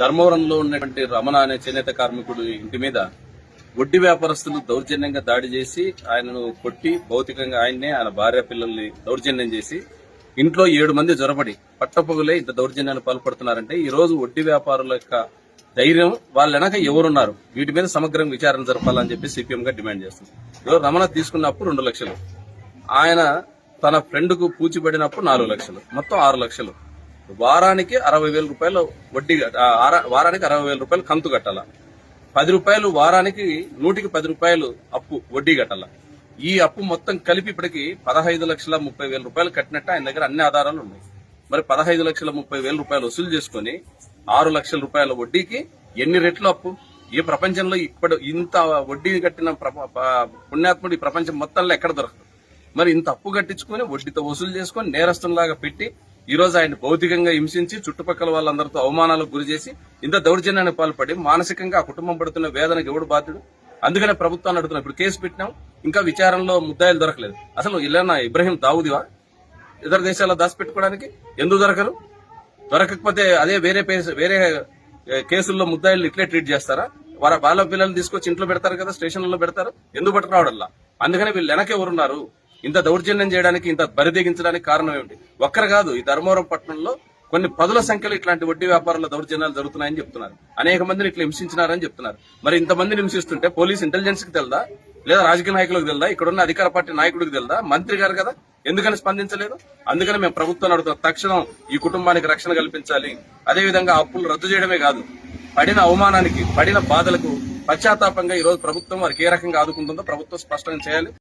ధర్మవరంలో ఉన్నటువంటి రమణ అనే చేనేత కార్మికుడు ఇంటి మీద వడ్డీ వ్యాపారస్తులు దౌర్జన్యంగా దాడి చేసి ఆయనను కొట్టి భౌతికంగా ఆయన భార్య పిల్లల్ని దౌర్జన్యం చేసి ఇంట్లో 7 మంది జొరబడి పట్టపగులే ఇంత దౌర్జన్యాన్ని పాల్పడుతున్నారంటే ఈ రోజు వడ్డీ వ్యాపారుల యొక్క ధైర్యం వాళ్ళ వెనక ఎవరున్నారు వీటి మీద సమగ్రంగా విచారణ జరపాలని చెప్పి సిపిఎం గా డిమాండ్ చేస్తుంది. ఈరోజు రమణ తీసుకున్నప్పుడు 2 లక్షలు, ఆయన తన ఫ్రెండ్ కు పూచిపడినప్పుడు 4 లక్షలు, మొత్తం 6 లక్షలు. వారానికి 60,000 రూపాయలు వడ్డీ, వారానికి 60,000 రూపాయలు కంతు కట్టాల, 10 రూపాయలు వారానికి 110 రూపాయలు అప్పు వడ్డీ కట్టాల. ఈ అప్పు మొత్తం కలిపి ఇప్పటికి 15,30,000 రూపాయలు కట్టినట్టు ఆయన దగ్గర అన్ని ఆధారాలు ఉన్నాయి. మరి 15,30,000 రూపాయలు వసూలు చేసుకుని 6 లక్షల రూపాయల వడ్డీకి ఎన్ని రెట్లు అప్పు? ఈ ప్రపంచంలో ఇప్పుడు ఇంత వడ్డీ కట్టిన పుణ్యాత్ముడు ఈ ప్రపంచం మొత్తంలో ఎక్కడ దొరకదు. మరి ఇంత అప్పు కట్టించుకుని వడ్డీతో వసూలు చేసుకుని నేరస్తులాగా పెట్టి ఈ రోజు ఆయన భౌతికంగా హింసించి చుట్టుపక్కల వాళ్ళందరితో అవమానాలకు గురి చేసి ఇంత దౌర్జన్యానికి పాల్పడి మానసికంగా ఆ కుటుంబం పడుతున్న వేదనకు ఎవడు బాధ్యుడు? అందుకనే ప్రభుత్వాన్ని అడుగుతున్నాం. ఇప్పుడు కేసు పెట్టినాం, ఇంకా విచారణలో ముద్దాయిలు దొరకలేదు. అసలు ఇలానా ఇబ్రహీం దావుదివా ఇతర దేశాల్లో దాచిపెట్టుకోవడానికి? ఎందుకు దొరకరు? దొరకకపోతే అదే వేరే కేసుల్లో ముద్దాయిలు ఇట్లే ట్రీట్ చేస్తారా? వాళ్ళ పిల్లల్ని తీసుకొచ్చి ఇంట్లో పెడతారు కదా, స్టేషన్లలో పెడతారు. ఎందుకు పట్టుకురావడల్లా? అందుకని వీళ్ళు వెనక ఎవరున్నారు? ఇంత దౌర్జన్యం చేయడానికి, ఇంత బరిదెగించడానికి కారణం ఏమిటి? ఒక్కరు కాదు, ఈ ధర్మవరం పట్టణంలో కొన్ని 10ల సంఖ్యలో ఇట్లాంటి వడ్డీ వ్యాపారాల దౌర్జన్యాలు జరుగుతున్నాయని చెప్తున్నారు. అనేక మందిని ఇట్లా హింసించినారని చెప్తున్నారు. మరి ఇంతమందిని హింసిస్తుంటే పోలీస్ ఇంటెలిజెన్స్ కి తెలుదా? లేదా రాజకీయ నాయకులకు తెలుదా? ఇక్కడున్న అధికార పార్టీ నాయకుడికి తెలుదా? మంత్రి గారు కదా, ఎందుకని స్పందించలేదు? అందుకని మేము ప్రభుత్వాన్ని అడుగుతాం, తక్షణం ఈ కుటుంబానికి రక్షణ కల్పించాలి. అదేవిధంగా అప్పులు రద్దు చేయడమే కాదు, పడిన అవమానానికి, పడిన బాధలకు పశ్చాత్తాపంగా ఈ రోజు ప్రభుత్వం వారికి ఏ రకంగా ఆదుకుంటుందో ప్రభుత్వం స్పష్టంగా చేయాలి.